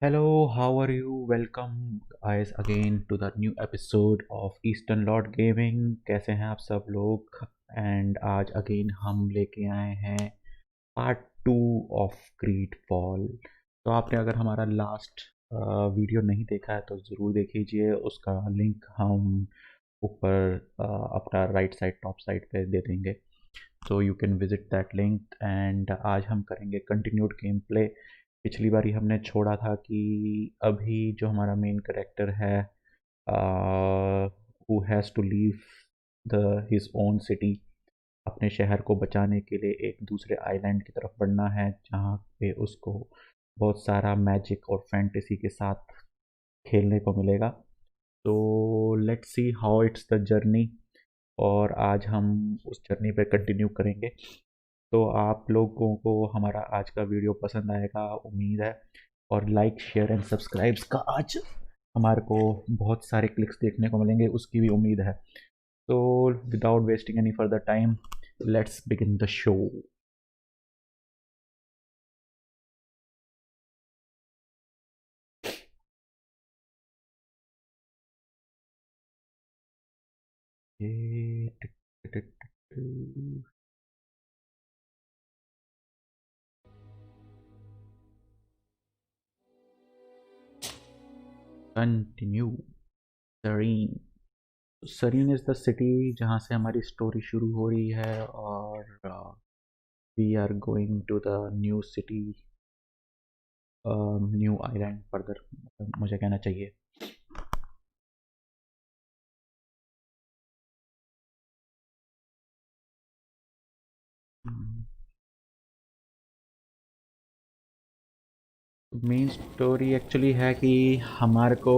Hello, how are you? Welcome guys again to the new episode of Eastern Lord Gaming। कैसे हैं आप सब लोग? एंड आज अगेन हम लेके आए हैं पार्ट 2 ऑफ ग्रीडफॉल। तो आपने अगर हमारा लास्ट वीडियो नहीं देखा है तो ज़रूर देख लीजिए, उसका लिंक हम ऊपर अपना राइट साइड टॉप साइड पे दे देंगे, तो you can visit that link. And आज हम करेंगे कंटिन्यूड गेम प्ले। पिछली बारी हमने छोड़ा था कि अभी जो हमारा मेन करेक्टर है who has to leave the his own city, अपने शहर को बचाने के लिए एक दूसरे आइलैंड की तरफ बढ़ना है जहाँ पे उसको बहुत सारा मैजिक और फैंटेसी के साथ खेलने को मिलेगा। तो let's see how it's the journey, और आज हम उस जर्नी पे कंटिन्यू करेंगे। तो आप लोगों को हमारा आज का वीडियो पसंद आएगा उम्मीद है, और लाइक शेयर एंड सब्सक्राइब्स का आज हमारे को बहुत सारे क्लिक्स देखने को मिलेंगे, उसकी भी उम्मीद है। तो without wasting any further time, let's begin the show. Continue. Sareen. Sareen is the city जहाँ से हमारी स्टोरी शुरू हो रही है, और we are going to the new city, new island further मुझे कहना चाहिए। मेन स्टोरी एक्चुअली है कि हमारे को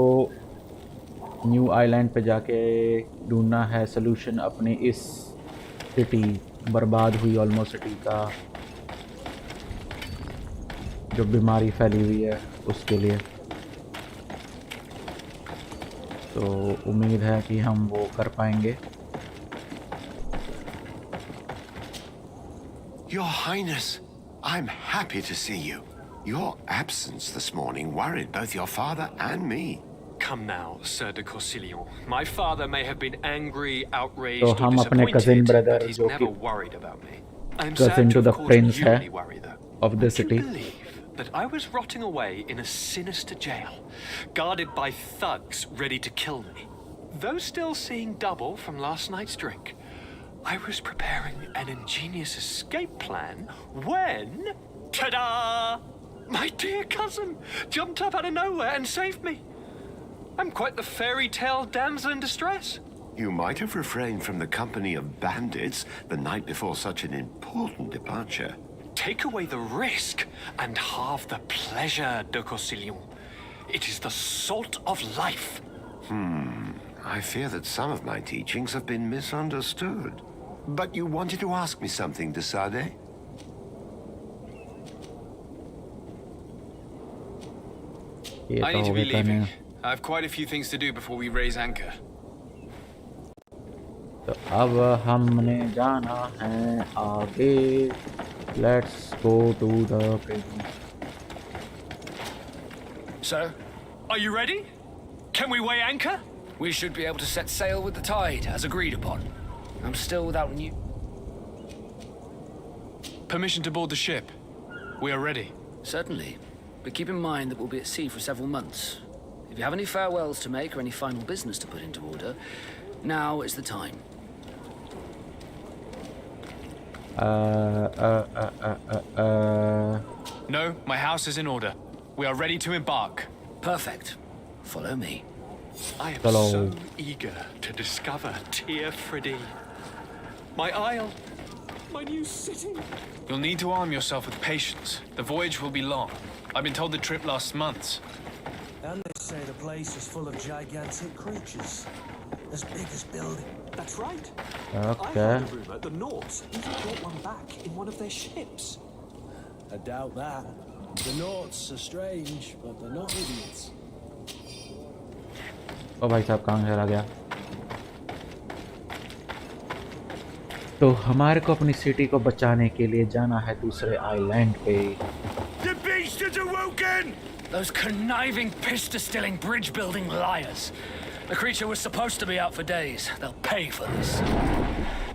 न्यू आइलैंड पे जाके ढूंढना है सलूशन अपने इस सिटी, बर्बाद हुई ऑलमोस्ट सिटी का जो बीमारी फैली हुई है उसके लिए। तो उम्मीद है कि हम वो कर पाएंगे। Your Highness, I'm happy to see you. Your absence this morning worried both your father and me. Come now, Sir de Corsillon. My father may have been angry, outraged, तो or हम अपने cousin disappointed, brother but he's जो never कि worried about me. I'm cousin sad to to the have caused prince you है any worry, though. of the Would city। you believe that I was rotting away in a sinister jail, guarded by thugs ready to kill me? Though still seeing double from last night's drink, I was preparing an ingenious escape plan when... Ta-da! My dear cousin jumped up out of nowhere and saved me. I'm quite the fairy tale damsel in distress. You might have refrained from the company of bandits the night before such an important departure. Take away the risk and halve the pleasure, de Corsillon. It is the salt of life. I fear that some of my teachings have been misunderstood. But you wanted to ask me something, de Sade? I need to be leaving. I have quite a few things to do before we raise anchor. तो अब हमने जाना है आगे। Let's go to the prince. Sir, Are you ready? Can we weigh anchor? we should be able to set sail with the tide, as agreed upon. I'm still without new... Permission to board the ship. We are ready. Certainly, but keep in mind that we'll be at sea for several months. If you have any farewells to make or any final business to put into order, now is the time. No, my house is in order. We are ready to embark. Perfect. Follow me. I am Hello. so eager to discover Tir Freddy. My isle. My new city. You'll need to arm yourself with patience. The voyage will be long. I've been told the trip lasts months. And they say the place is full of gigantic creatures, as big as buildings. That's right. I okay. heard a rumor the Nords even brought one back in one of their ships. I doubt that. The Norts are strange, but they're not idiots. ओ भाई साहब कहाँ चला गया? तो हमारे को अपनी city को बचाने के लिए जाना है दूसरे आइलैंड पे। The beast has Woken! Those conniving, pista-stilling, bridge-building liars. The creature was supposed to be out for days. They'll pay for this.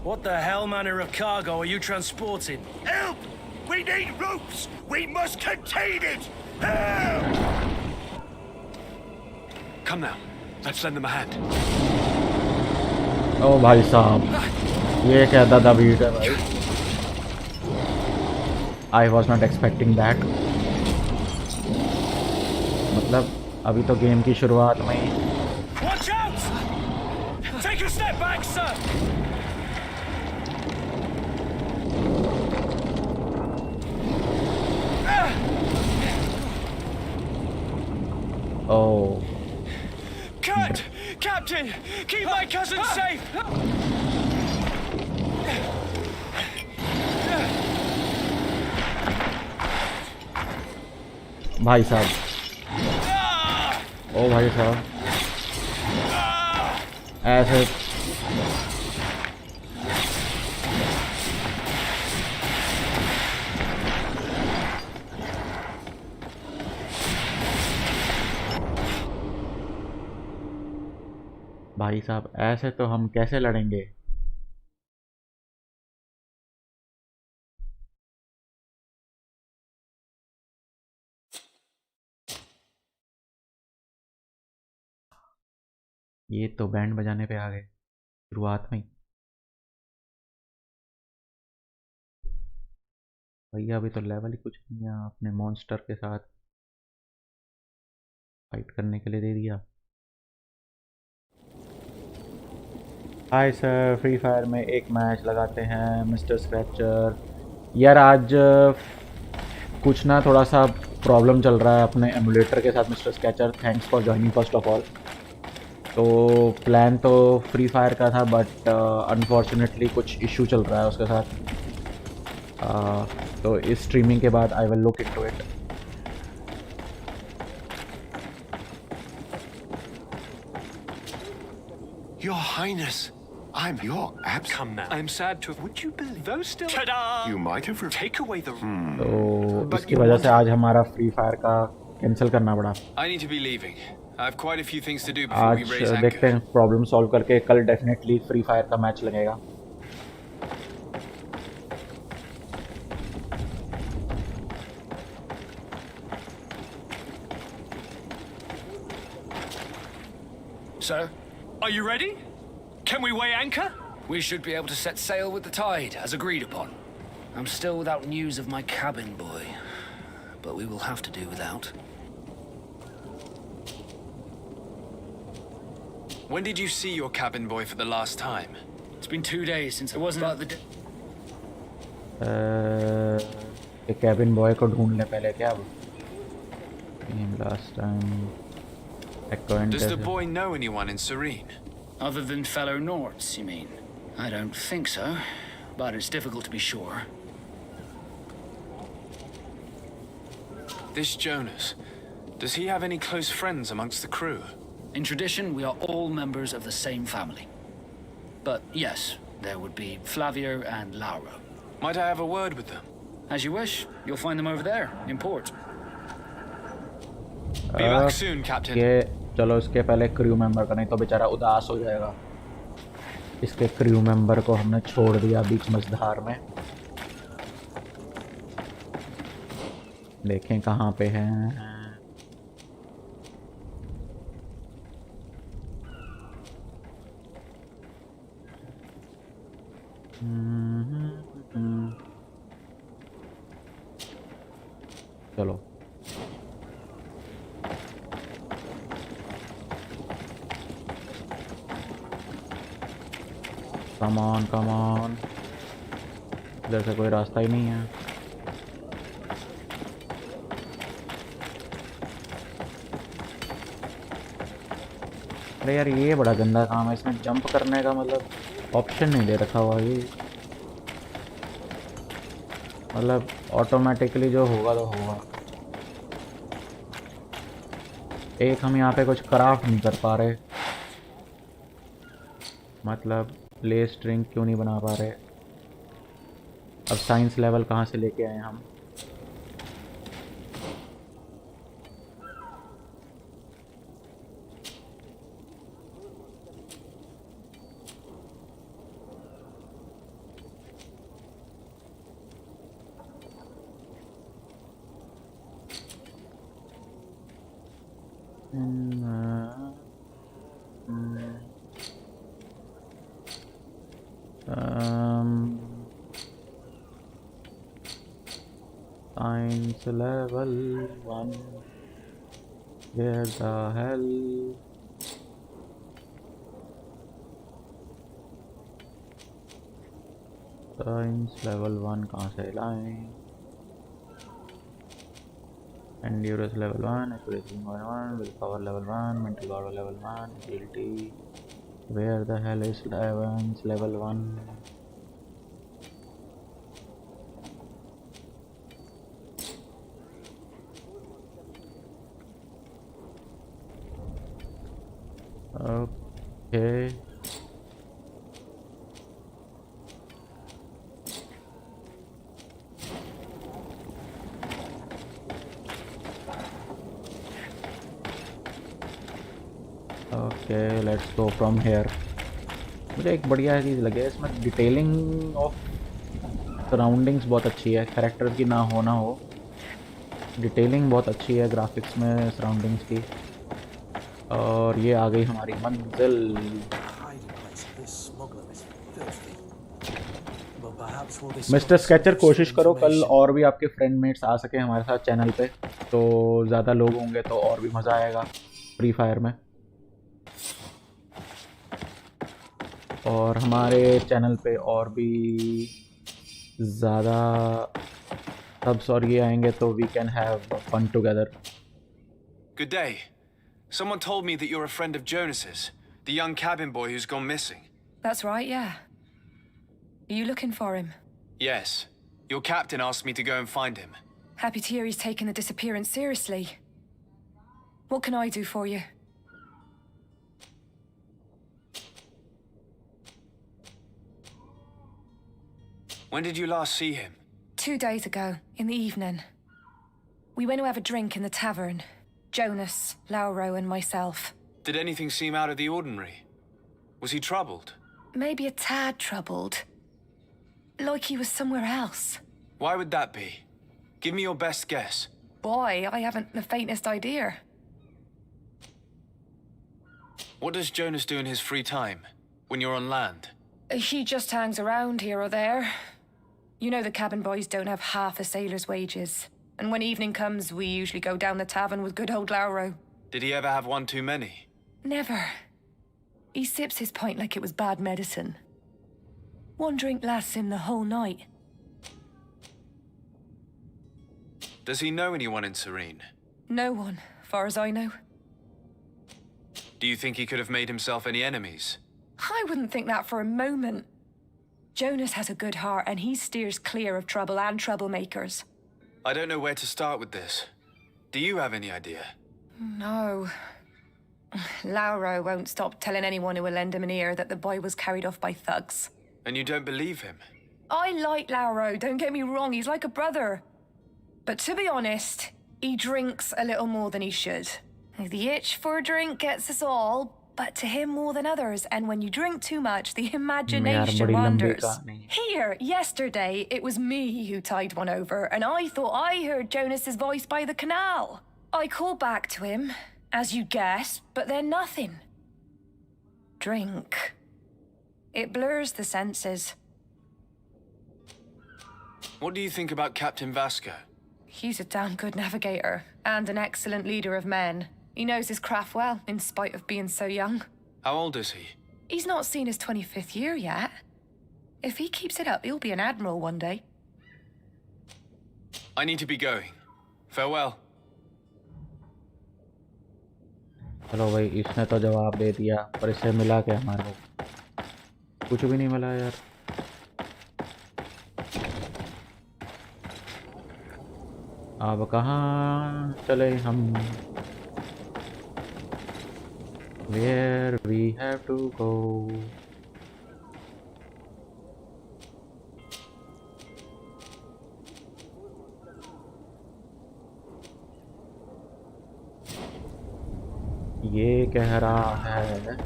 What the hell manner of cargo are you transporting? Help! We need ropes! We must contain it! Help! Come now. Let's lend them a hand. ओ भाई साहब, ये क्या दादा beat है भाई। I was not expecting that. मतलब अभी तो गेम की शुरुआत में ही Watch out! Take a step back, sir! O Cut! Captain! Keep my cousin safe! भाई साहब, ओ भाई साहब, ऐसे भाई साहब, ऐसे तो हम कैसे लड़ेंगे। ये तो बैंड बजाने पे आ गए शुरुआत में ही। भैया अभी तो लेवल ही कुछ नहीं है, अपने मॉन्स्टर के साथ फाइट करने के लिए दे दिया। हाय सर, फ्री फायर में एक मैच लगाते हैं मिस्टर स्क्रैचर। यार आज कुछ ना थोड़ा सा प्रॉब्लम चल रहा है अपने एमुलेटर के साथ mister Scratcher. Thanks for joining first of all. तो प्लान तो फ्री फायर का था, बट अनफॉर्चुनेटली कुछ इशू चल रहा है उसके साथ। तो इस स्ट्रीमिंग के बाद I will look into it. Your Highness, I'm your abs. Come now. I'm sad to. Would you believe those still? Ta-da! You might have. Take away the. तो इसकी वजह से आज हमारा फ्री फायर का कैंसिल करना पड़ा। I need to be leaving. I have quite a few things to do before we आज raise देखते anchor. हैं, प्रॉब्लम सॉल्व करके कल डेफिनेटली फ्री फायर का मैच लगेगा। Sir, Are you ready? Can we weigh anchor? we should be able to set sail with the tide, as agreed upon. I'm still without news of my cabin boy, but we will have to do without. When did you see your cabin boy for the last time? It's been 2 days since it wasn't about the ये cabin boy को ढूंढ ले पहले। क्या वो last time Does the boy know anyone in Serene? Other than fellow Nords, you mean? I don't think so, but it's difficult to be sure. This Jonas, does he have any close friends amongst the crew? In tradition, we are all members of the same family. But yes, there would be Flavio and Laura. Might I have a word with them? As you wish, you'll find them over there, in port. Be back soon, Captain. के चलो इसके पहले crew member का, नहीं तो बेचारा उदास हो जाएगा। इसके क्रू मेंबर को हमने छोड़ दिया बीच मझधार में। देखें कहाँ पे हैं। चलो कम ऑन, इधर से कोई रास्ता ही नहीं है। अरे यार ये बड़ा गंदा काम है, इसमें जंप करने का मतलब ऑप्शन नहीं दे रखा हुआ। ये मतलब ऑटोमेटिकली जो होगा तो होगा। एक हम यहाँ पे कुछ क्राफ्ट नहीं कर पा रहे, मतलब ले स्ट्रिंग क्यों नहीं बना पा रहे। अब साइंस लेवल कहाँ से लेके आए हम। Science level 1. Where the hell? Science level 1 कहाँ से लाएं? Endurance level 1, accuracy level 1, willpower level 1, mental power level 1, agility. Where the hell is level 1? Okay. Okay, let's go from here. मुझे एक बढ़िया चीज़ लगी है इसमें, डिटेलिंग ऑफ सराउंडिंग्स बहुत अच्छी है। कैरेक्टर की ना हो डिटेलिंग बहुत अच्छी है ग्राफिक्स में सराउंडिंग्स की। और ये आ गई हमारी मंजिल। मिस्टर स्केचर, कोशिश करो कल और भी आपके फ्रेंडमेट्स आ सके हमारे साथ चैनल पे, तो ज़्यादा लोग होंगे तो और भी मज़ा आएगा फ्री फायर में। और हमारे चैनल पे और भी ज़्यादा सब्स और ये आएंगे तो we can have fun together. Good day. Someone told me that you're a friend of Jonas's, the young cabin boy who's gone missing. That's right, yeah. Are you looking for him? Yes. Your captain asked me to go and find him. Happy to hear he's taken the disappearance seriously. What can I do for you? When did you last see him? 2 days ago, in the evening. We went to have a drink in the tavern. Jonas, Lauro, and myself. Did anything seem out of the ordinary? Was he troubled? Maybe a tad troubled. Like he was somewhere else. Why would that be? Give me your best guess. Boy, I haven't the faintest idea. What does Jonas do in his free time, when you're on land? He just hangs around here or there. You know the cabin boys don't have half a sailor's wages. And when evening comes, we usually go down the tavern with good old Lauro. Did he ever have one too many? Never. He sips his pint like it was bad medicine. One drink lasts him the whole night. Does he know anyone in Serene? No one, far as I know. Do you think he could have made himself any enemies? I wouldn't think that for a moment. Jonas has a good heart and he steers clear of trouble and troublemakers. I don't know where to start with this. Do you have any idea? No. Lauro won't stop telling anyone who will lend him an ear that the boy was carried off by thugs. And you don't believe him? I like Lauro, don't get me wrong, he's like a brother. But to be honest, he drinks a little more than he should. The itch for a drink gets us all, but to him more than others, and when you drink too much, the imagination wanders. Here, yesterday, it was me who tied one over, and I thought I heard Jonas's voice by the canal. I called back to him, as you guessed, but then nothing. Drink. It blurs the senses. What do you think about Captain Vasco? He's a damn good navigator, and an excellent leader of men. He knows his craft well, in spite of being so young. How old is he? He's not seen his 25th year yet. If he keeps it up, he'll be an admiral one day. I need to be going. Farewell. चलो भाई, इसने तो जवाब दे दिया, पर इसे मिला क्या हमारे को? कुछ भी नहीं मिला यार। अब कहाँ चले हम? Where we have to go? ये कह रहा है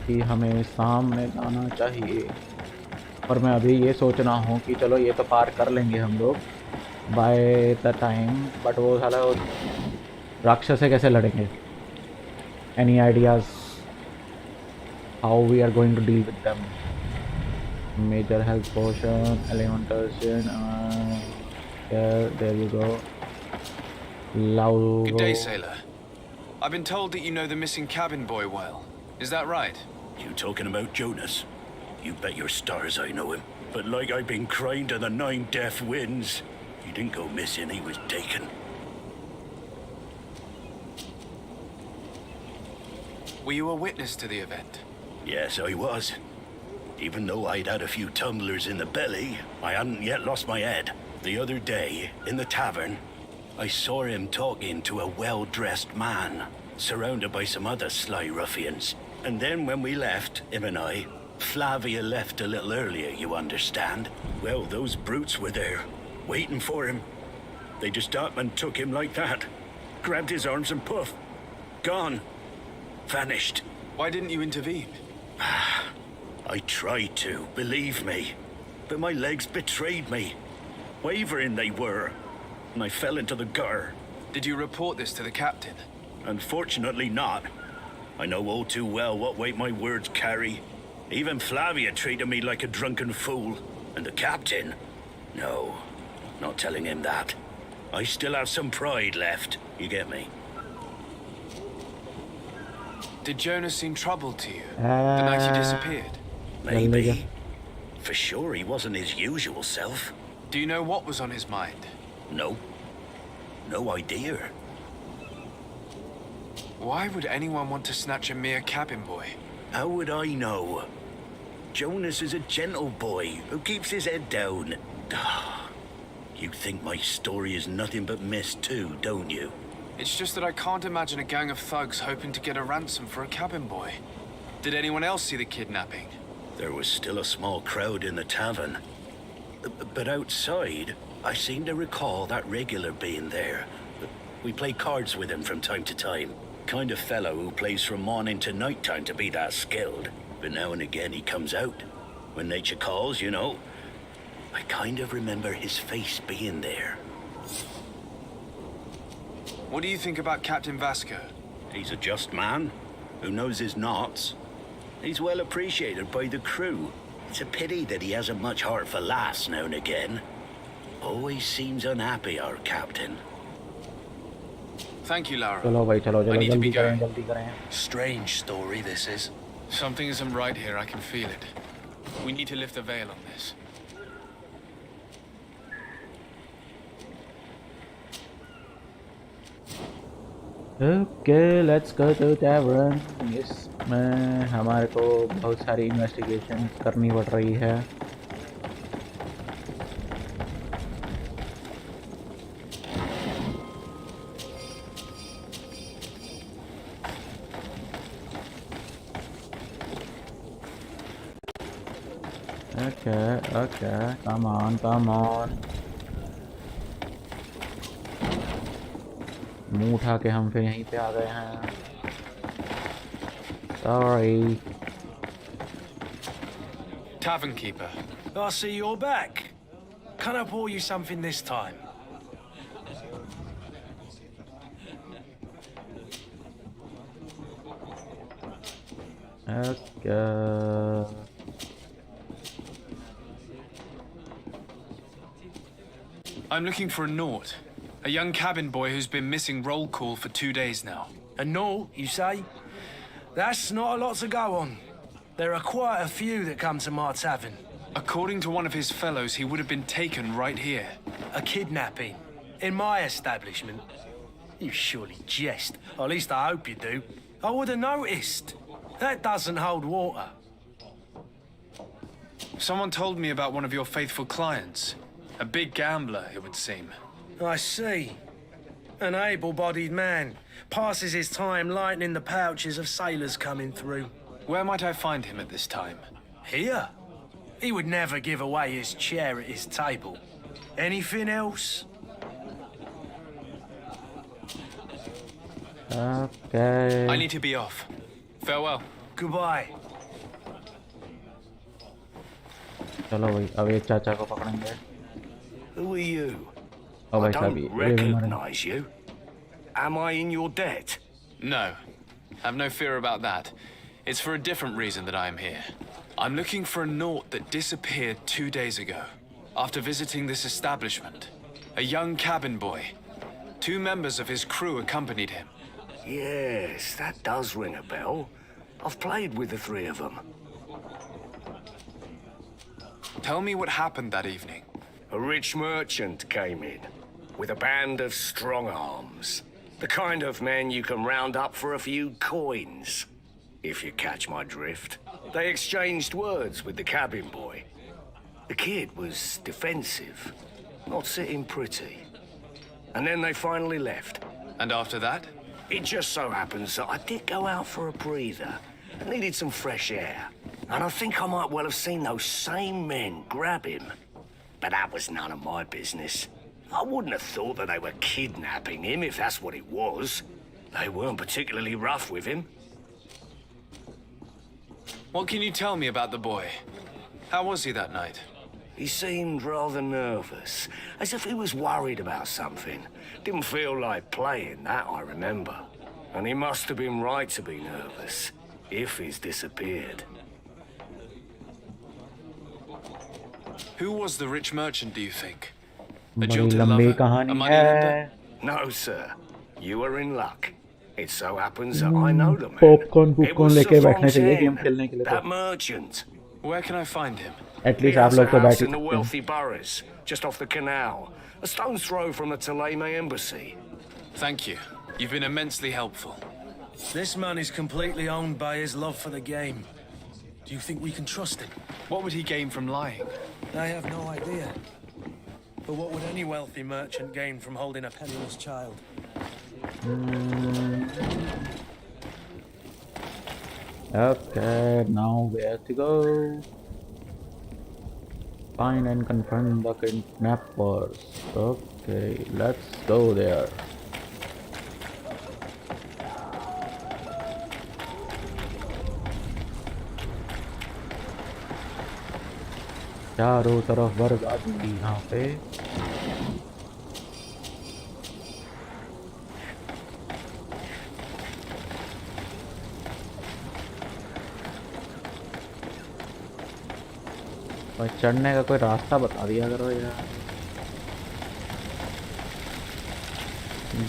कि हमें सामने जाना चाहिए, और मैं अभी ये सोच रहा हूँ कि चलो ये तो पार कर लेंगे हम लोग बाय द टाइम, बट वो साला राक्षस से कैसे लड़ेंगे? Any ideas how we are going to deal with them? Major health potion, alimentation. There you go. Good day, sailor. I've been told that you know the missing cabin boy well. Is that right? You talking about Jonas? You bet your stars I know him. But like I've been crying to the 9 deaf winds, he didn't go missing, he was taken. Were you a witness to the event? Yes, I was. Even though I'd had a few tumblers in the belly, I hadn't yet lost my head. The other day, in the tavern, I saw him talking to a well-dressed man, surrounded by some other sly ruffians. And then when we left, him and I, Flavia left a little earlier, you understand? Well, those brutes were there, waiting for him. They just up and took him like that. Grabbed his arms and poof. Gone. Vanished. Why didn't you intervene? I tried to, believe me. But my legs betrayed me. Wavering they were. And I fell into the gutter. Did you report this to the captain? Unfortunately not. I know all too well what weight my words carry. Even Flavia treated me like a drunken fool. And the captain? No, not telling him that. I still have some pride left, you get me? Did Jonas seem troubled to you? The night he disappeared? Maybe. For sure he wasn't his usual self. Do you know what was on his mind? No. No idea. Why would anyone want to snatch a mere cabin boy? How would I know? Jonas is a gentle boy who keeps his head down. You think my story is nothing but mist too, don't you? It's just that I can't imagine a gang of thugs hoping to get a ransom for a cabin boy. Did anyone else see the kidnapping? There was still a small crowd in the tavern. But outside, I seem to recall that regular being there. We play cards with him from time to time. Kind of fellow who plays from morning to night time to be that skilled. But now and again he comes out. When nature calls, you know. I kind of remember his face being there. What do you think about Captain Vasco? He's a just man who knows his knots. He's well appreciated by the crew. It's a pity that he hasn't much heart for laughs now and again. Always seems unhappy, our captain. Thank you, Lara. चलो भाई चलो I चलो need to be जल्दी करें going. जल्दी करें. Strange story this is. Something isn't right here, I can feel it. We need to lift the veil on this. Okay, let's go to tavern. इसमें हमारे को बहुत सारी इन्वेस्टिगेशन करनी पड़ रही है. Okay, come on. मुंह उठा के हम फिर यहीं पे आ गए हैं. Sorry. Tavern keeper. I see you're back. Can I pour you something this time? Okay. I'm looking for a Naut. A young cabin boy who's been missing roll call for 2 days now. A Naut, you say? That's not a lot to go on. There are quite a few that come to my tavern. According to one of his fellows, he would have been taken right here. A kidnapping. In my establishment. You surely jest. Or at least I hope you do. I would have noticed. That doesn't hold water. Someone told me about one of your faithful clients. A big gambler, it would seem. I see. An able-bodied man. Passes his time lightening the pouches of sailors coming through. Where might I find him at this time? Here? He would never give away his chair at his table. Anything else? Okay. I need to be off. Farewell. Goodbye. चलो भाई अब एक चाचा को पकड़ेंगे. Who are you? Oh, I भाई साहब, don't ये भी हमारे- recognize you. Am I in your debt? No. Have no fear about that. It's for a different reason that I am here. I'm looking for a Naut that disappeared 2 days ago, after visiting this establishment. A young cabin boy. 2 members of his crew accompanied him. Yes, that does ring a bell. I've played with the 3 of them. Tell me what happened that evening. A rich merchant came in, with a band of strong arms. The kind of men you can round up for a few coins, if you catch my drift. They exchanged words with the cabin boy. The kid was defensive, not sitting pretty. And then they finally left. And after that? It just so happens that I did go out for a breather. I needed some fresh air. And I think I might well have seen those same men grab him. But that was none of my business. I wouldn't have thought that they were kidnapping him if that's what it was. They weren't particularly rough with him. What can you tell me about the boy? How was he that night? He seemed rather nervous, as if he was worried about something. Didn't feel like playing, that I remember. And he must have been right to be nervous, if he's disappeared. Who was the rich merchant, do you think? A बड़ी jilted लंबी lover? A कहानी moneylender? है. No, sir. You are in luck. It so happens that I know the man. Popcorn It was लेके Sir बैठने चाहिए Fontaine, game खेलने के लिए that तो. merchant. Where can I find him? At He least आप has a लोग तो बैठ house ही in the सकते हैं. wealthy boroughs, just off the canal. A stone's throw from the Theleme embassy. Thank you. You've been immensely helpful. This man is completely owned by his love for the game. Do you think we can trust him? What would he gain from lying? I have no idea. But what would any wealthy merchant gain from holding a penniless child? Okay, now where to go? Find and confront the kidnappers. Okay, let's go there. चारों तरफ वर्ग आदमी यहाँ पे. और चढ़ने का कोई रास्ता बता दिया करो यार.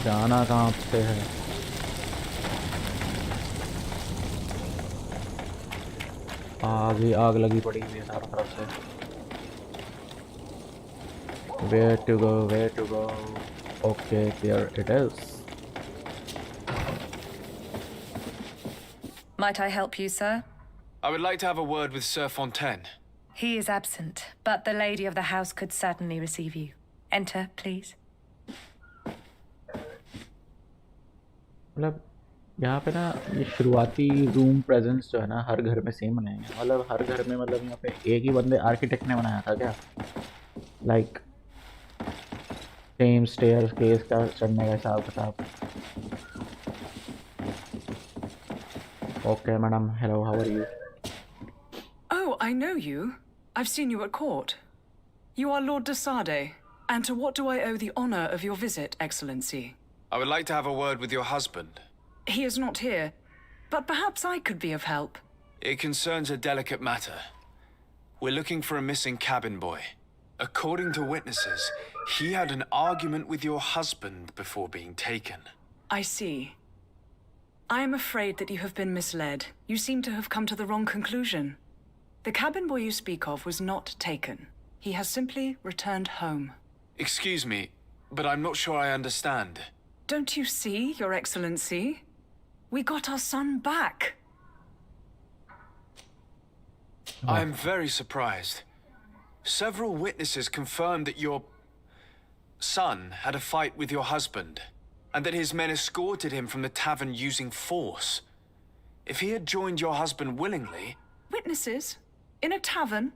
जाना कहाँ से है? आग ही आग लगी पड़ी हुई है चारों तरफ से. Where to go? Where to go? Okay, there it is. Might I help you, sir? I would like to have a word with Sir Fontaine. He is absent, but the lady of the house could certainly receive you. Enter, please. मतलब यहाँ पे ना ये शुरुआती room presence जो है ना हर घर में सेम बनाए हैं. मतलब हर घर में मतलब यहाँ पे एक ही बंदे आर्किटेक्ट ने बनाया था क्या? लाइक सेम स्टेयर केस का चढ़ने का हिसाब किताब. Okay madam, hello, how are you? Oh, I know you. I've seen you at court. You are Lord de Sade. And to what do I owe the honor of your visit, Excellency? I would like to have a word with your husband. He is not here, but perhaps I could be of help. It concerns a delicate matter. We're looking for a missing cabin boy. According to witnesses, he had an argument with your husband before being taken. I see. I am afraid that you have been misled. You seem to have come to the wrong conclusion. The cabin boy you speak of was not taken. He has simply returned home. Excuse me, but I'm not sure I understand. Don't you see, Your Excellency? We got our son back. I am very surprised. Several witnesses confirmed that your son had a fight with your husband, and that his men escorted him from the tavern using force. If he had joined your husband willingly... Witnesses? In a tavern?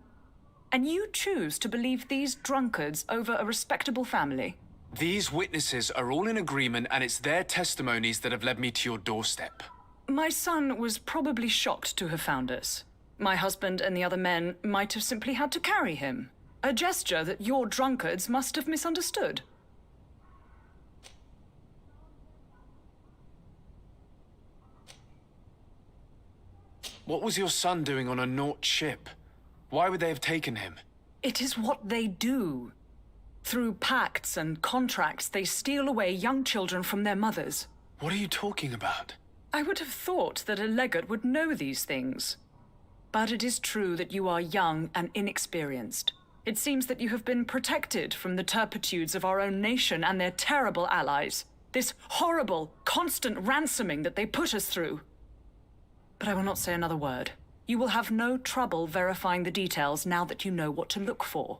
And you choose to believe these drunkards over a respectable family? These witnesses are all in agreement, and it's their testimonies that have led me to your doorstep. My son was probably shocked to have found us. My husband and the other men might have simply had to carry him. A gesture that your drunkards must have misunderstood. What was your son doing on a Naut ship? Why would they have taken him? It is what they do. Through pacts and contracts, they steal away young children from their mothers. What are you talking about? I would have thought that a legate would know these things. But it is true that you are young and inexperienced. It seems that you have been protected from the turpitudes of our own nation and their terrible allies. This horrible, constant ransoming that they put us through. But I will not say another word. You will have no trouble verifying the details now that you know what to look for.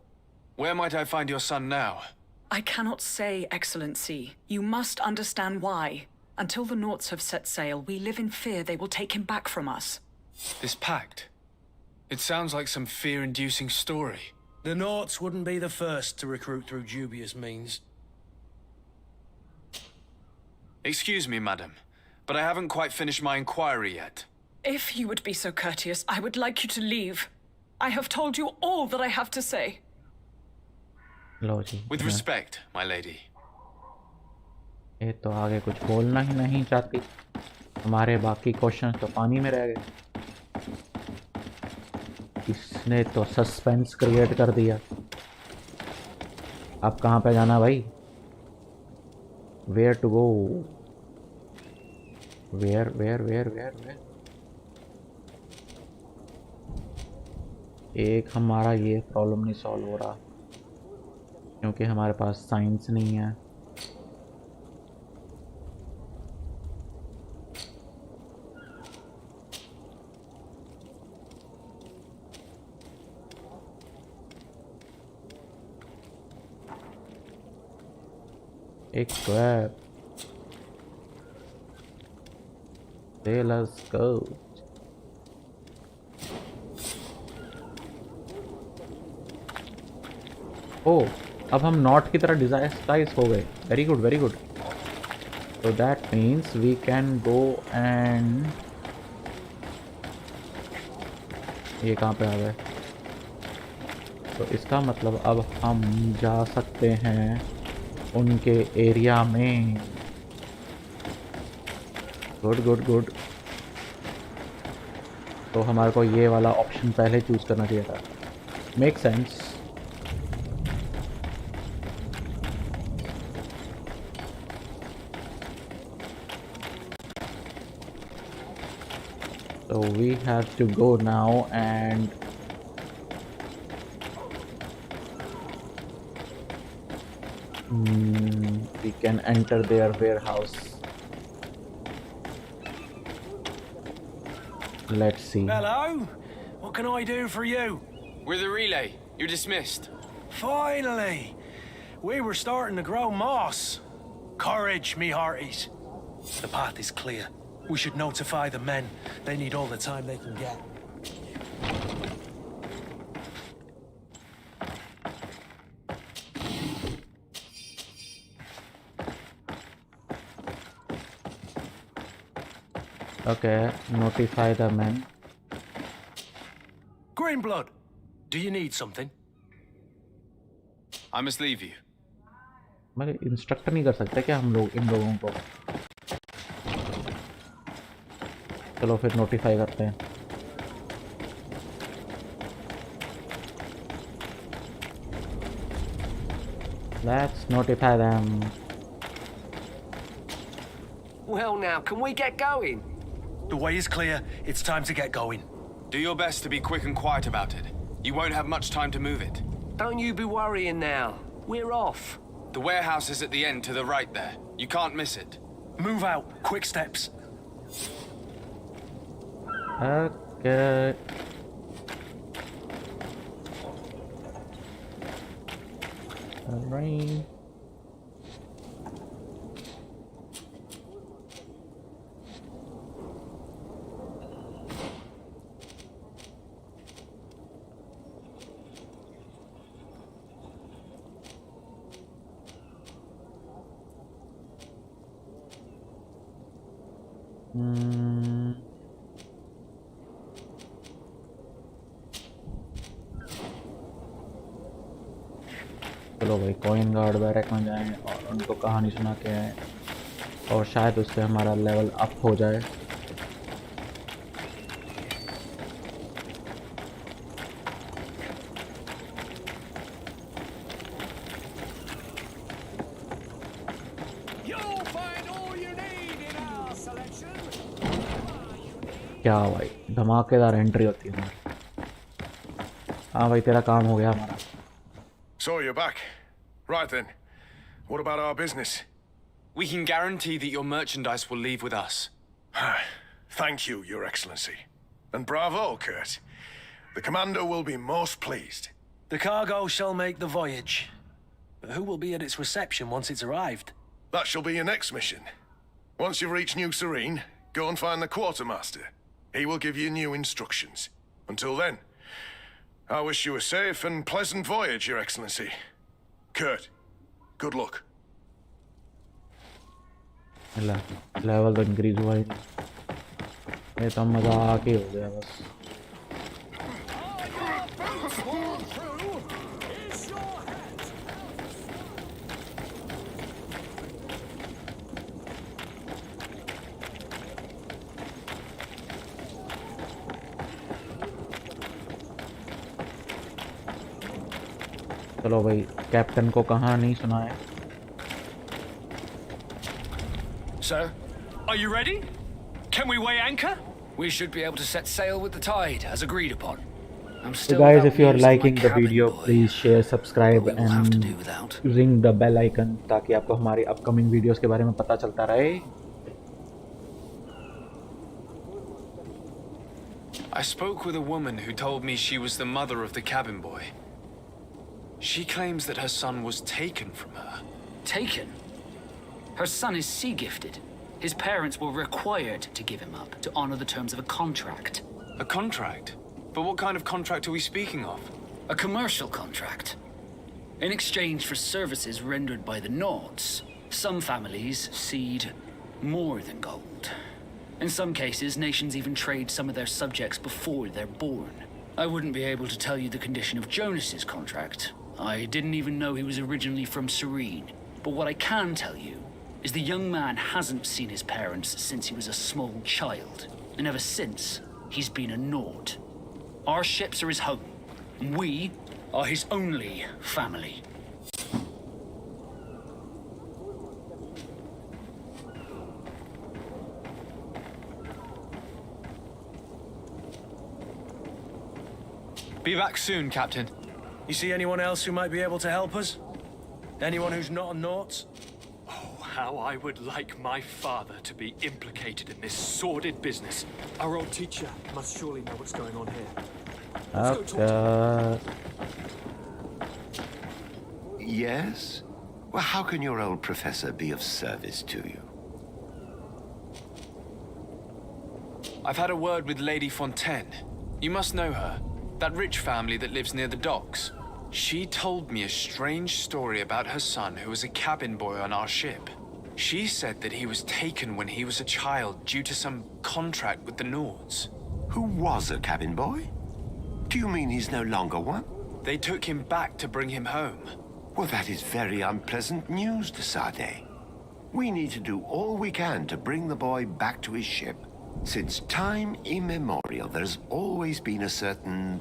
Where might I find your son now? I cannot say, Excellency. You must understand why. Until the Nauts have set sail, we live in fear they will take him back from us. This pact? It sounds like some fear-inducing story. The Nauts wouldn't be the first to recruit through dubious means. Excuse me, madam, but I haven't quite finished my inquiry yet. If you would be so courteous, I would like you to leave. I have told you all that I have to say. With respect, my lady. ये तो आगे कुछ बोलना ही नहीं चाहती. हमारे बाकी question तो पानी में रह गए. इसने तो सस्पेंस क्रिएट कर दिया. अब कहाँ पे जाना भाई? Where to go? Where? एक हमारा ये प्रॉब्लम नहीं सॉल्व हो रहा क्योंकि हमारे पास साइंस नहीं है. एक ट्रैप. Let's go. ओ अब हम नॉट की तरह डिजाइज हो गए. Very good very good. So that means we can go and ये कहाँ पे आ गए? तो इसका मतलब अब हम जा सकते हैं उनके एरिया में. गुड. तो हमारे को ये वाला ऑप्शन पहले चूज करना चाहिए था. Make sense. So we have to go now and we can enter their warehouse. Let's see. Hello? What can I do for you? We're the relay. You're dismissed. Finally! We were starting to grow moss. Courage, me hearties. The path is clear. We should notify the men. They need all the time they can get. Okay, notify the men. Greenblood, do you need something? I must leave you. मैं instruct नहीं कर सकते क्या हम लोग इन लोगों को? चलो फिर नोटिफाई करते हैं. Let's notify them. Well now, can we get going? The way is clear. It's time to get going. Do your best to be quick and quiet about it. You won't have much time to move it. Don't you be worrying now. We're off. The warehouse is at the end to the right there. You can't miss it. Move out. Quick steps. Okay. Alright. चलो भाई coin guard barrack में जाएं और उनको कहानी सुना के आए और शायद उससे हमारा लेवल अप हो जाए. क्या भाई धमाकेदार एंट्री होती है। हाँ भाई तेरा काम हो गया हमारा। So you're back. Right then. What about our business? We can guarantee that your merchandise will leave with us. Thank you, Your Excellency. And bravo, Kurt. The Commander will be most pleased. The cargo shall make the voyage. But who will be at its reception once it's arrived? That shall be your next mission. Once you've reached New Serene, go and find the Quartermaster. He will give you new instructions. Until then, I wish you a safe and pleasant voyage, Your Excellency. Kurt, good luck. Level तो increase हुआ ही नहीं। ये तो मजाक ही हो गया बस। चलो भाई कैप्टन को कहानी सुनाए। Sir, Are you ready? Can we weigh anchor? we should be able to set sail with the tide, as agreed upon. I'm So still guys, without if you are news of my liking the cabin video, boy, please share, subscribe but we will have to do and without. ring the bell icon ताकि आपको हमारी upcoming videos के बारे में पता चलता रहे। I spoke with a woman who told me she was the mother of the cabin boy. She claims that her son was taken from her. Taken? Her son is sea gifted. His parents were required to give him up to honor the terms of a contract. A contract? But what kind of contract are we speaking of? A commercial contract. In exchange for services rendered by the Nords, some families cede more than gold. In some cases, nations even trade some of their subjects before they're born. I wouldn't be able to tell you the condition of Jonas's contract. I didn't even know he was originally from Serene. But what I can tell you is the young man hasn't seen his parents since he was a small child. And ever since, he's been a Nord. Our ships are his home. And we are his only family. Be back soon, Captain. You see anyone else who might be able to help us? Anyone who's not a Naut? Oh, how I would like my father to be implicated in this sordid business. Our old teacher must surely know what's going on here. Yes? Well, how can your old professor be of service to you? I've had a word with Lady Fontaine. You must know her. That rich family that lives near the docks. She told me a strange story about her son who was a cabin boy on our ship. She said that he was taken when he was a child due to some contract with the Nords. Who was a cabin boy? Do you mean he's no longer one? They took him back to bring him home. Well, that is very unpleasant news, de Sade. We need to do all we can to bring the boy back to his ship. Since time immemorial, there's always been a certain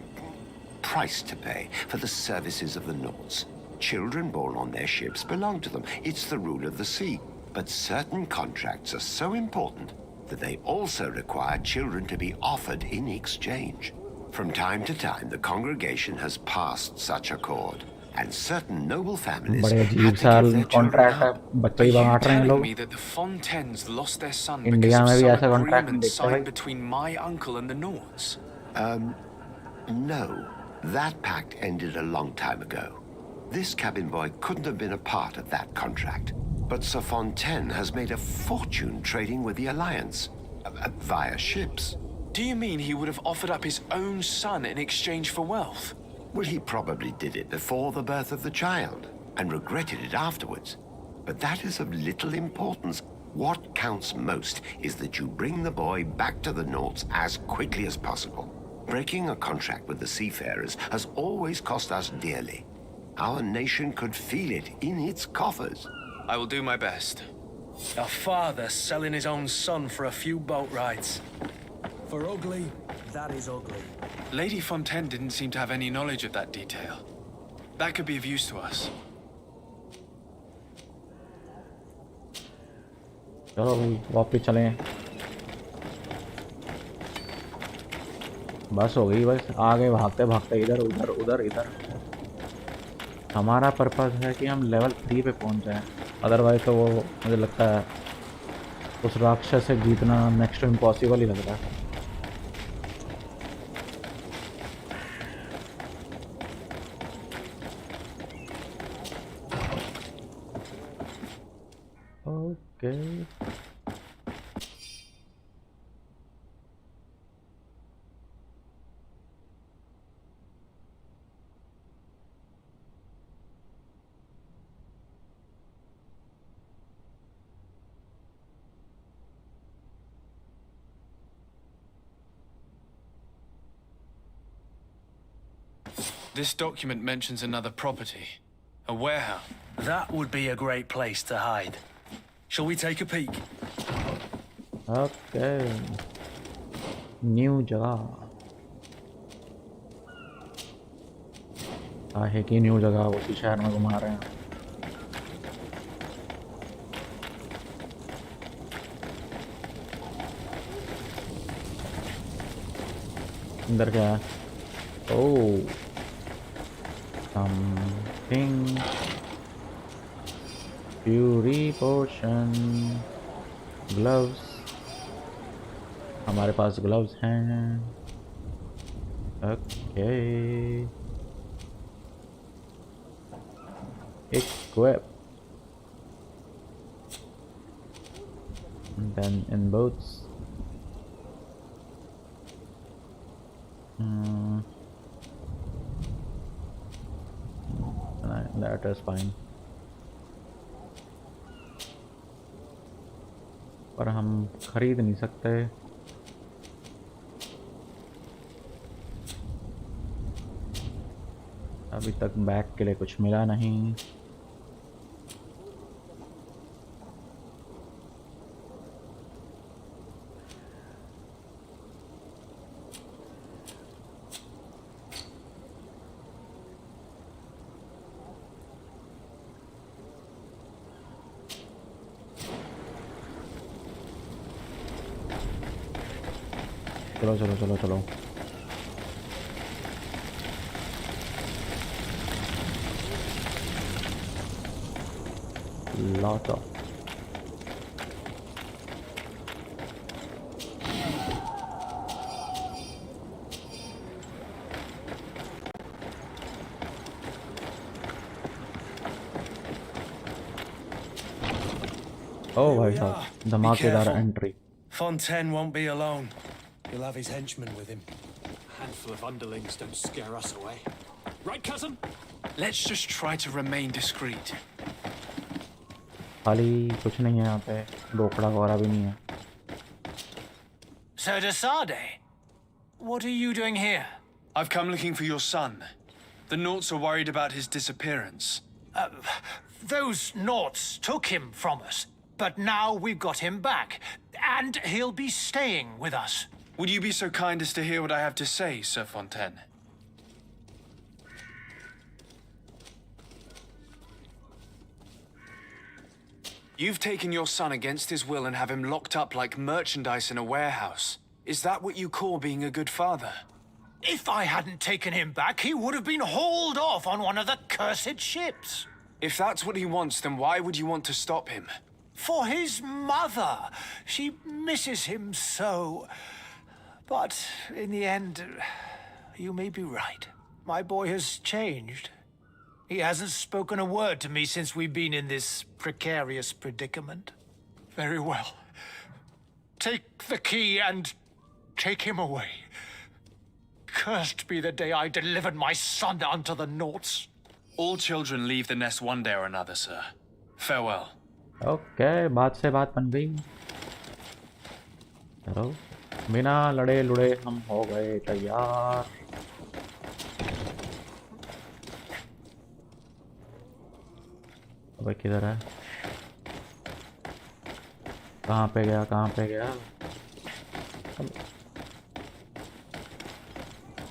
price to pay for the services of the Nords. Children born on their ships belong to them. It's the rule of the sea. But certain contracts are so important that they also require children to be offered in exchange. From time to time, the congregation has passed such accord, and certain noble families बड़े had अजीब to सा give their contract है, children बच्चे ही बांट रहे हैं Telling लोग। me that the Fontaines lost their son India because में of भी some ऐसा कॉन्ट्रैक्ट agreement देखते हैं signed भाई। between my uncle and the Nords. No, that pact ended a long time ago. This cabin boy couldn't have been a part of that contract. But Sir Fontaine has made a fortune trading with the Alliance, via ships. Do you mean he would have offered up his own son in exchange for wealth? Well, he probably did it before the birth of the child, and regretted it afterwards. But that is of little importance. What counts most is that you bring the boy back to the Nords as quickly as possible. Breaking a contract with the seafarers has always cost us dearly. Our nation could feel it in its coffers. I will do my best. A father selling his own son for a few boat rides. For ugly, that is ugly. Lady Fontaine didn't seem to have any knowledge of that detail. That could be of use to us. चलो भाई वापस चलें। बस हो गई, बस आगे भागते भागते इधर उधर उधर इधर। हमारा पर्पस है कि हम लेवल 3 पे पहुंच जाएं, अदरवाइज तो वो मुझे लगता है उस राक्षस से जीतना नेक्स्ट टू इम्पॉसिबल ही लग रहा है। Okay This document mentions another property. A warehouse. That would be a great place to hide. Shall we take a peek? Okay new जगह है कि न्यू जगह उसी शहर में घुमा रहे हैं। अंदर क्या है? ओह समथिंग फ्यूरी पोशन, ग्लव्स। हमारे पास ग्लव्स हैं। Okay equip, and then in boots. That is fine. पर हम खरीद नहीं सकते। अभी तक बैग के लिए कुछ मिला नहीं। चलो चलो चलो चलो। Lot of oh भाई साहब, धमाकेदार entry. Fontaine won't be alone. He'll have his henchmen with him. A handful of underlings don't scare us away. Right, cousin? Let's just try to remain discreet. खाली कुछ नहीं है यहाँ पे, रोकड़ा वगैरह भी नहीं है। So Desade, what are you doing here? I've come looking for your son. The Naughts are worried about his disappearance. Those Naughts took him from us, but now we've got him back, and he'll be staying with us. Would you be so kind as to hear what I have to say, Sir Fontaine? You've taken your son against his will and have him locked up like merchandise in a warehouse. Is that what you call being a good father? If I hadn't taken him back, he would have been hauled off on one of the cursed ships. If that's what he wants, then why would you want to stop him? For his mother. She misses him so. But in the end, you may be right. My boy has changed. He hasn't spoken a word to me since we've been in this precarious predicament. Very well. Take the key and take him away. Cursed be the day I delivered my son unto the Naughts. All children leave the nest one day or another, sir. Farewell. Okay, बात से बात बन गई। चलो, बिना लड़े लुड़े हम हो गए तैयार। अबे किधर है? कहाँ पे गया? कहाँ पे गया?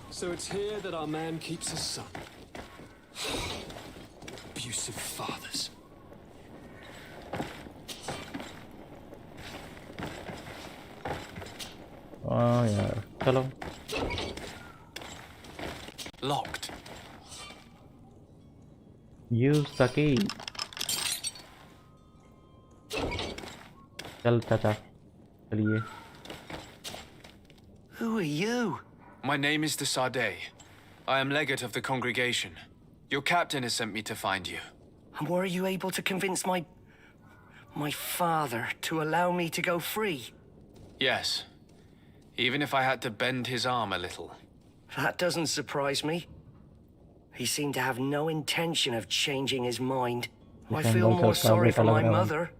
So it's here that our man keeps his son. Abusive fathers. यार चलो। Locked. Use the key. चल चाचा चलिए. Who are you? My name is de Sardet. I am legate of the congregation. Your captain has sent me to find you. And were you able to convince my father to allow me to go free? Yes. Even if I had to bend his arm a little. That doesn't surprise me. He seemed to have no intention of changing his mind. I feel more sorry for my mother.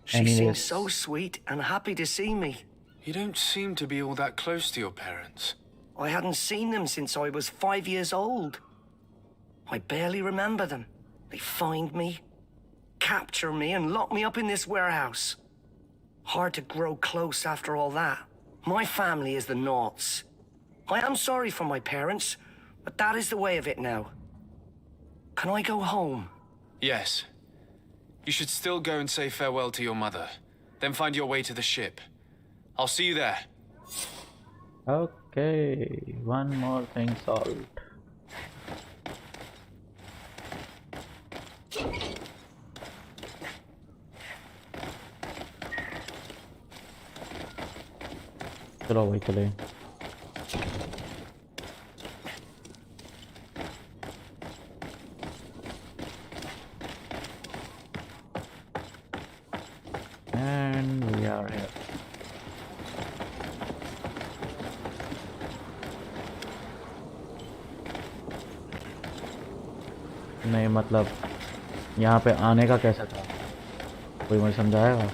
She seems so sweet and happy to see me. You don't seem to be all that close to your parents. I hadn't seen them since I was 5 years old. I barely remember them. They find me, capture me, and lock me up in this warehouse. Hard to grow close after all that. My family is the Naughts. I am sorry for my parents, but that is the way of it now. Can I go home? Yes. You should still go and say farewell to your mother. Then find your way to the ship. I'll see you there. Okay, one more thing solved. चलो भाई चले. And we are here. नहीं मतलब यहाँ पे आने का कैसा था, कोई मुझे समझाएगा?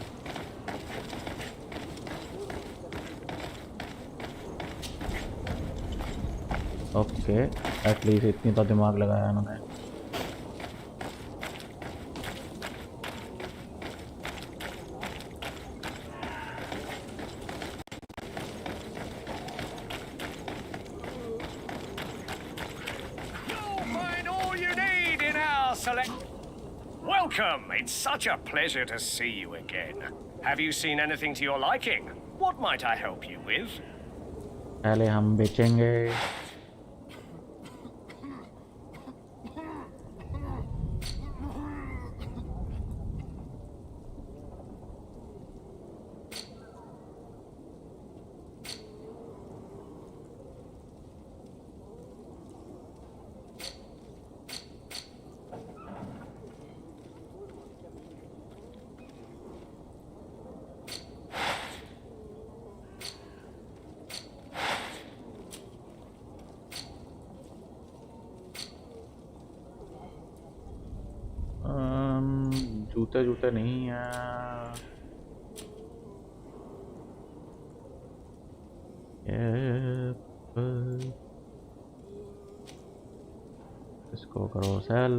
ओके, एटलीस्ट इतनी तो दिमाग लगाया उन्होंने. Welcome! It's such a pleasure to see you again. Have you seen anything to your liking? What might I help you with? पहले हम बेचेंगे. जूते नहीं है. इसको करो सेल.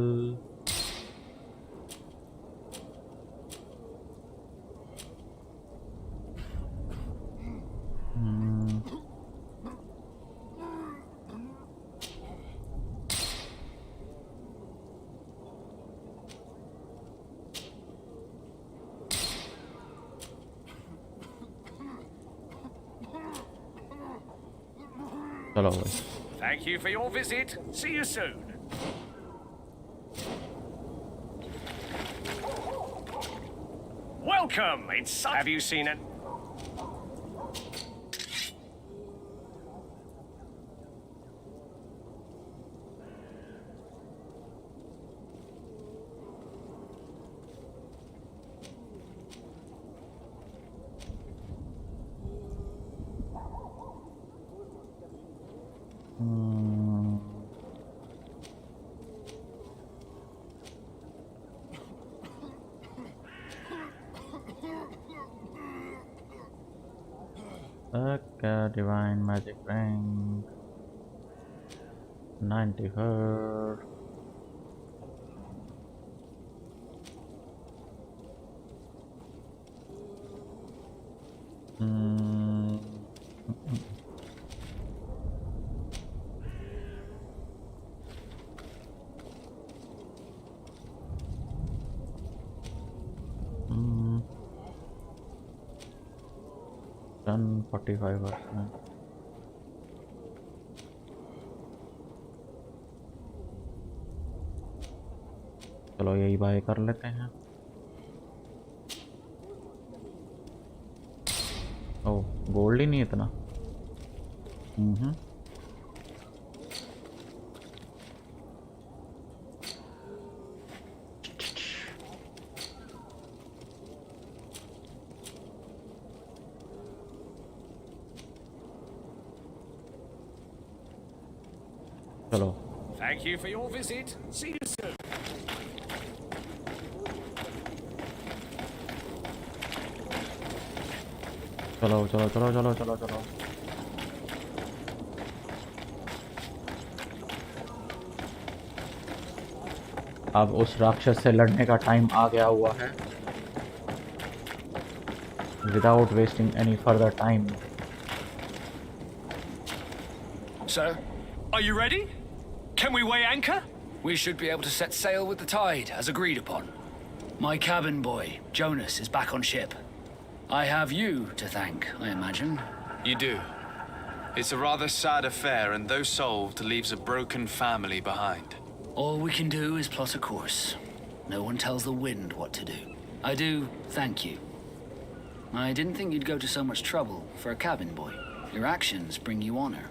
चलो भाई. Thank you for your visit. See you soon. Welcome. It's have you seen it? Divine magic ring 94. Done 45%. चलो यही बाय कर लेते हैं। ओह गोल्ड ही नहीं इतना। चलो Thank you for your visit. See you soon. चलो चलो चलो चलो चलो चलो। अब उस राक्षस से लड़ने का टाइम आ गया हुआ है। Without wasting any further time. Sir, Are you ready? Can we weigh anchor? we should be able to set sail with the tide, as agreed upon. My cabin boy, Jonas, is back on ship. I have you to thank, I imagine. You do. It's a rather sad affair, and though solved, leaves a broken family behind. All we can do is plot a course. No one tells the wind what to do. I do thank you. I didn't think you'd go to so much trouble for a cabin boy. Your actions bring you honor.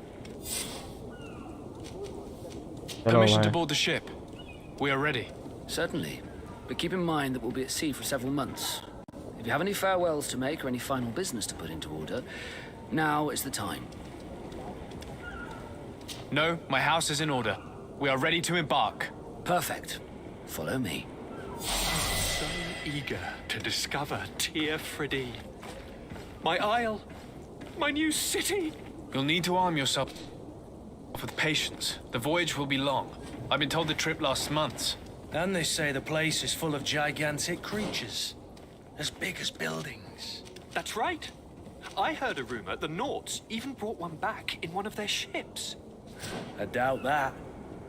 Permission to board the ship. We are ready. Certainly. But keep in mind that we'll be at sea for several months. If you have any farewells to make or any final business to put into order, now is the time. No, my house is in order. We are ready to embark. Perfect. Follow me. So eager to discover Tear Freddy. My isle. My new city. You'll need to arm yourself with patience. The voyage will be long. I've been told the trip lasts months. And they say the place is full of gigantic creatures. As big as buildings. That's right. I heard a rumor the Nauts even brought one back in one of their ships. I doubt that.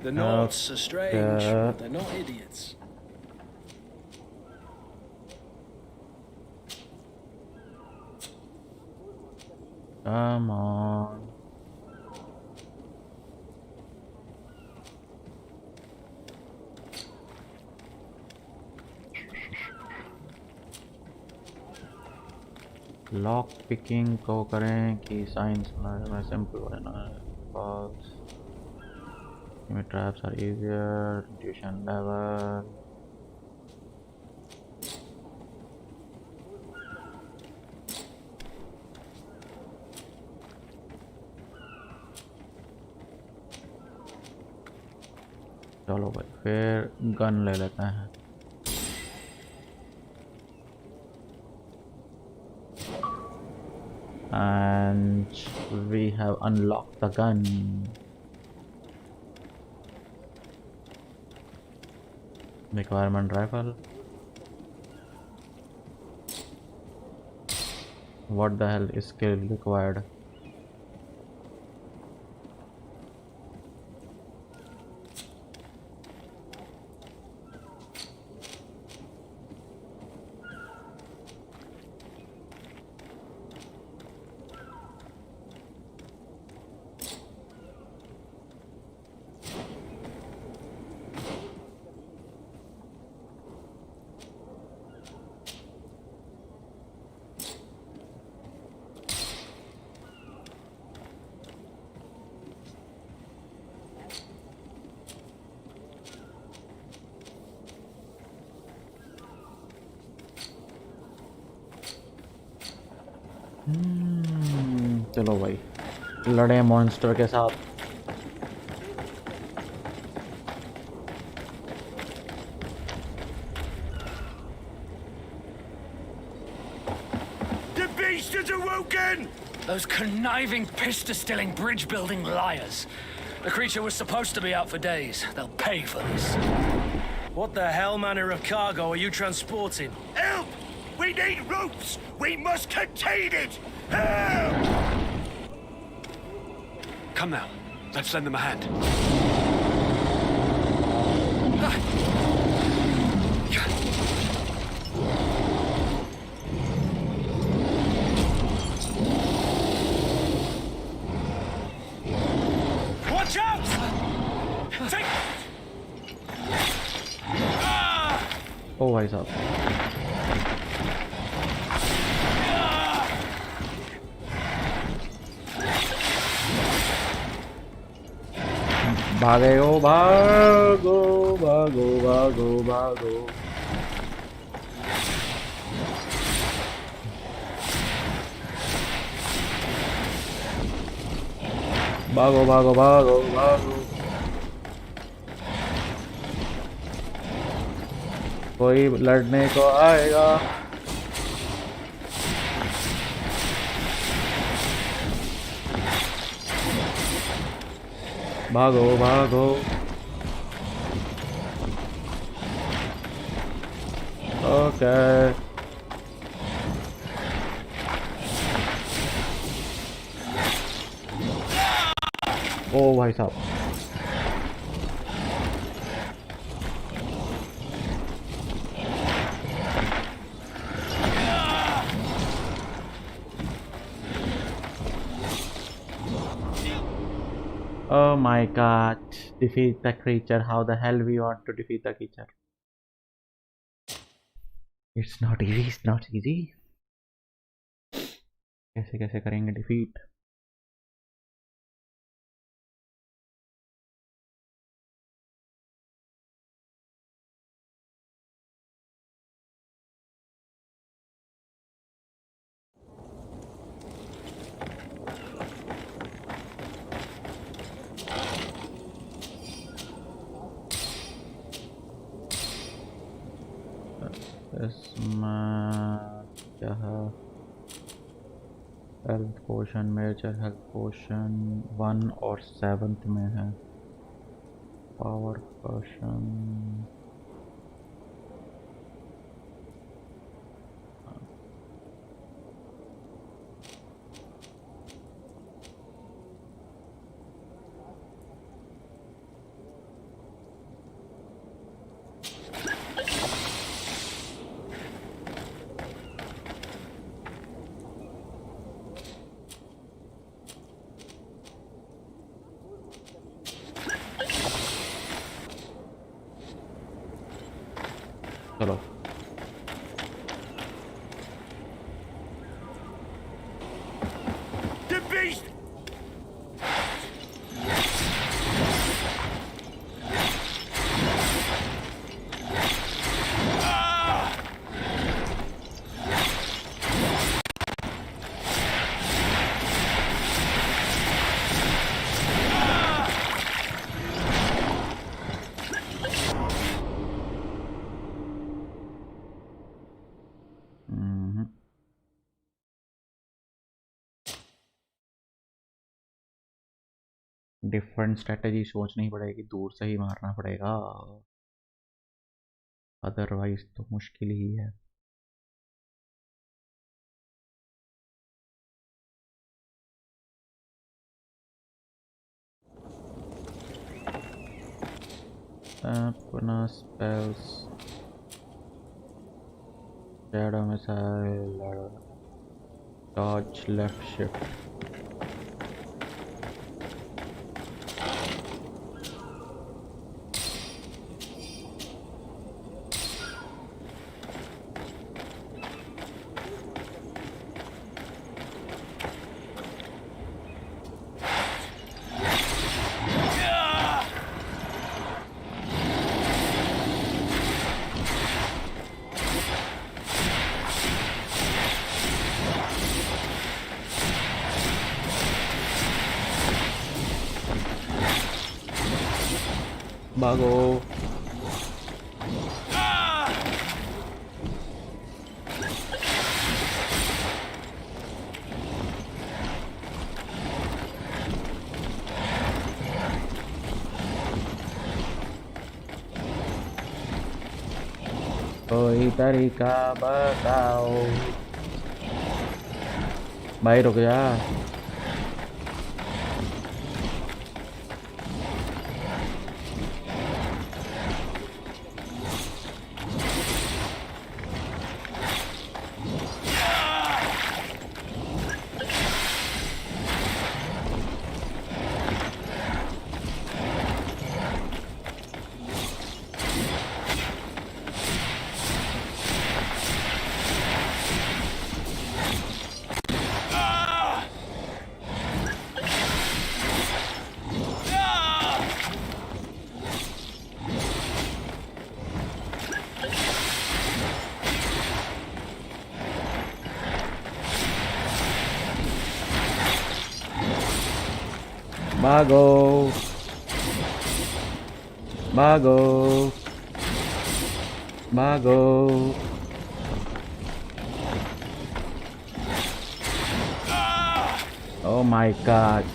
The Nords are strange, but they're not idiots. Come on. Lock picking को करें कि science में simple होना है। Box में traps are easier, tuition level. चलो भाई फिर गन ले लेते हैं। And we have unlocked the gun. Requirement rifle. What the hell is skill required? चलो भाई लड़े मॉन्स्टर के साथ। The beast is awoken! Those conniving, pista-stilling, bridge-building liars. The creature was supposed to be out for days. They'll pay for this. What the hell manner of cargo are you transporting? Help! We need ropes! We must contain it! Help! Come now. Let's lend them a hand. Watch out! Take... Ah! ओ भाई साहब, भागो भागो भागो भागो भागो। भागो भागो भागो भागो। कोई लड़ने को आएगा। भागो भागो। ओके। ओ भाई साहब, oh my god, defeat the creature. How the hell we want to defeat the creature? It's not easy, it's not easy. कैसे कैसे करेंगे डिफीट? इसमें क्या है? हेल्थ पोशन, मेजर हेल्थ पोशन 1 और 7th में है। पावर पोशन चलो। डिफरेंट स्ट्रेटजी सोचनी पड़ेगी, दूर से ही मारना पड़ेगा, अदरवाइज तो मुश्किल ही है। अपना spells, shadow missile, dodge, left shift. भागो। कोई तरीका बताओ। भाई रुक जा। भागो भागो भागो। Oh my god.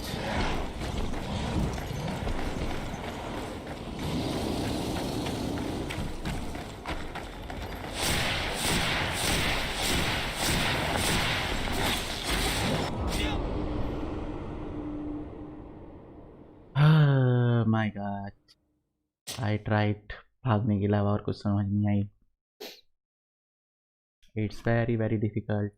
My god. I tried भागने के अलावा और कुछ समझ नहीं आई। It's very very difficult.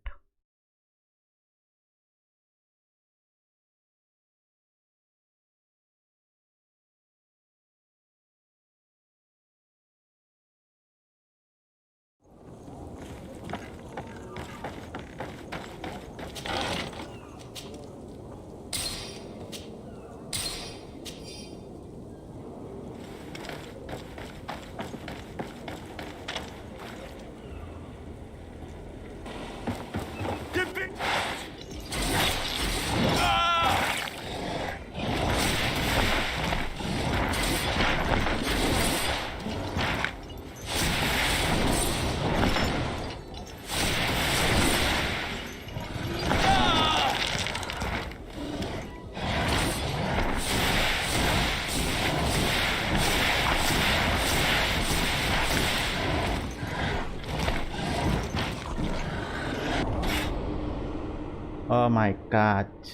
Oh my god.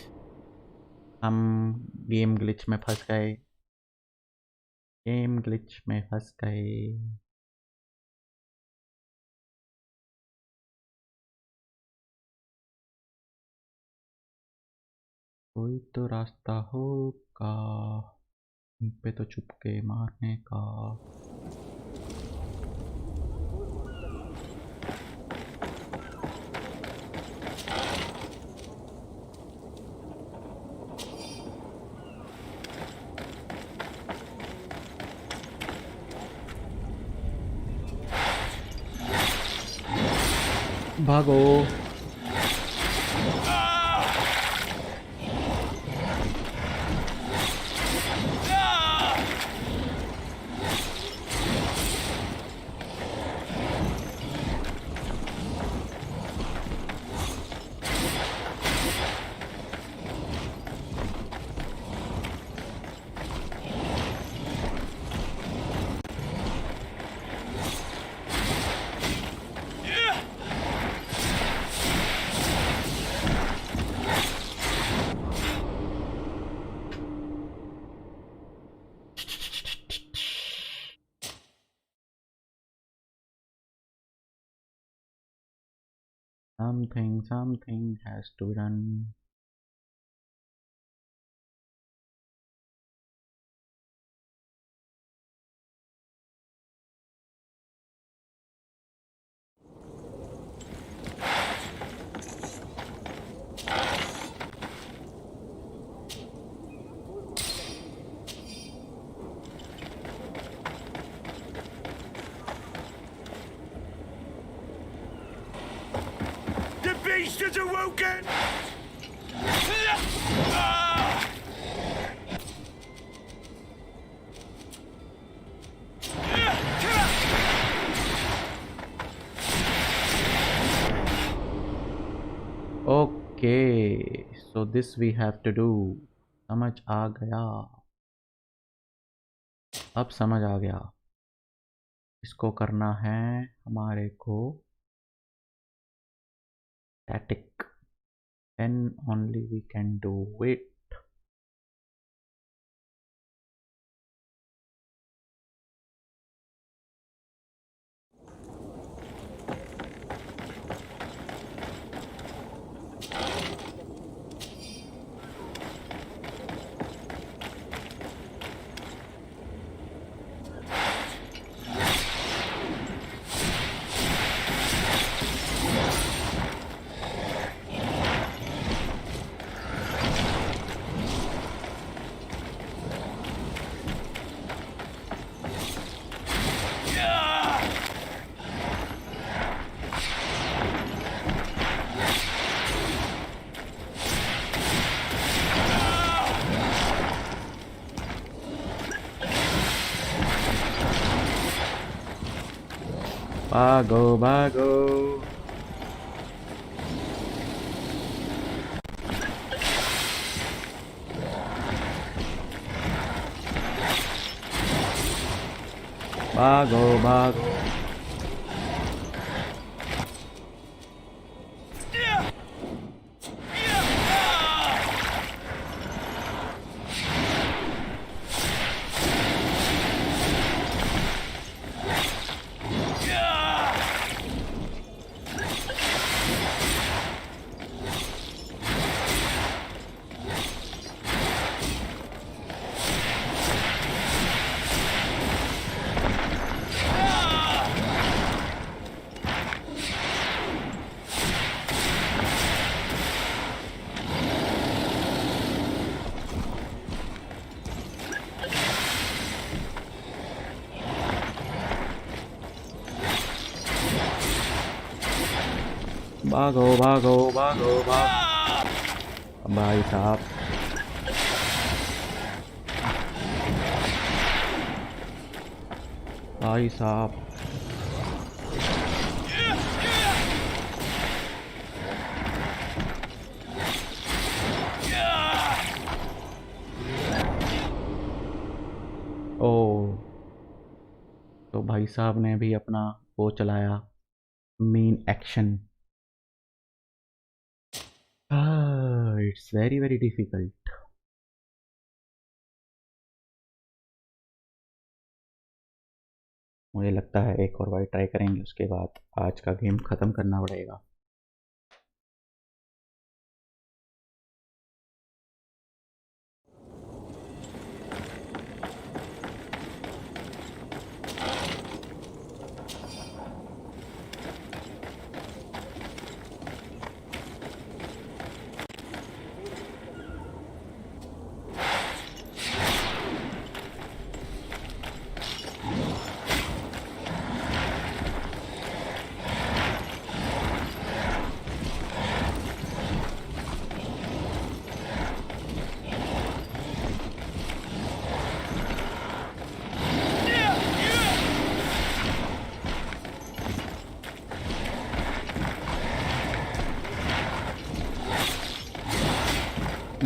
हम गेम ग्लिच में फंस गए। गेम ग्लिच में फंस गए। कोई तो रास्ता होगा इन पे तो चुपके मारने का। भागो something has to be done. Beast is awoken! Okay, so this we have to do. समझ आ गया। अब समझ आ गया। इसको करना है हमारे को static, then only we can do it. भागो भागो। भागो भागो। भागो भागो भागो भागो भाई साहब। भाई साहब। ओ, तो भाई साहब ने भी अपना वो चलाया, main action. It's very very difficult. मुझे लगता है एक और बार ट्राई करेंगे, उसके बाद आज का गेम ख़त्म करना पड़ेगा।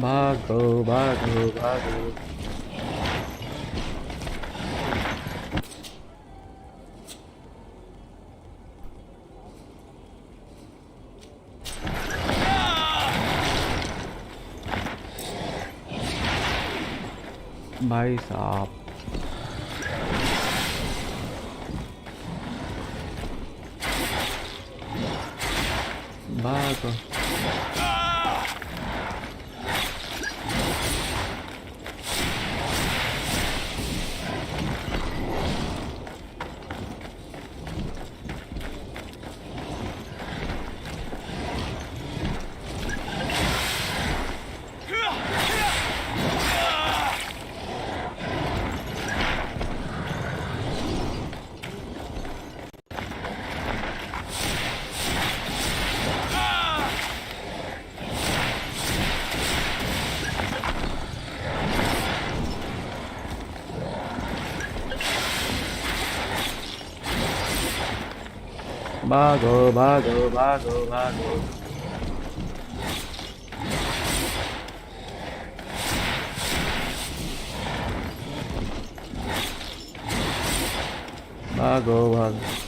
भागो भागो भागो। भाई साहब। भागो। भागो भागो भागो भागो। भागो भागो।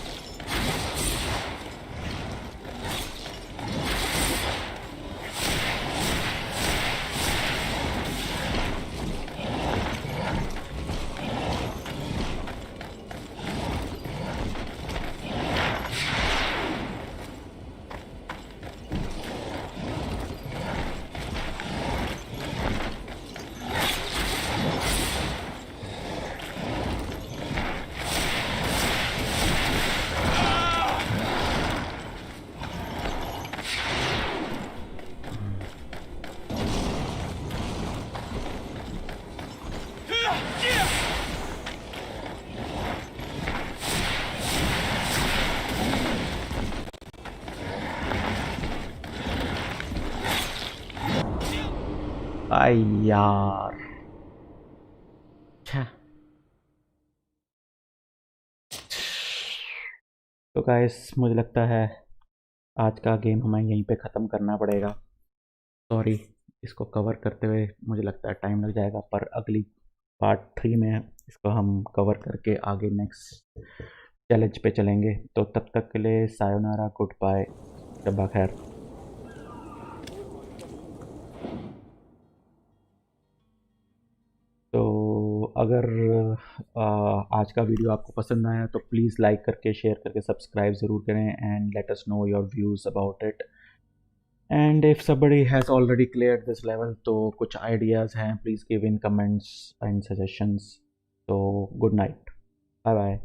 आई यार। छः। तो गाइस मुझे लगता है आज का गेम हमें यहीं पे ख़त्म करना पड़ेगा। सॉरी, इसको कवर करते हुए मुझे लगता है टाइम लग जाएगा, पर अगली पार्ट 3 में इसको हम कवर करके आगे नेक्स्ट चैलेंज पे चलेंगे। तो तब तक के लिए सायोनारा, गुड बाय, शब्बा खैर। तो अगर आज का वीडियो आपको पसंद आया तो प्लीज़ लाइक करके, शेयर करके, सब्सक्राइब ज़रूर करें and let us know your views about it. And if somebody has already cleared this level तो कुछ आइडियाज़ हैं, please give in comments and suggestions. तो गुड नाइट, बाय बाय।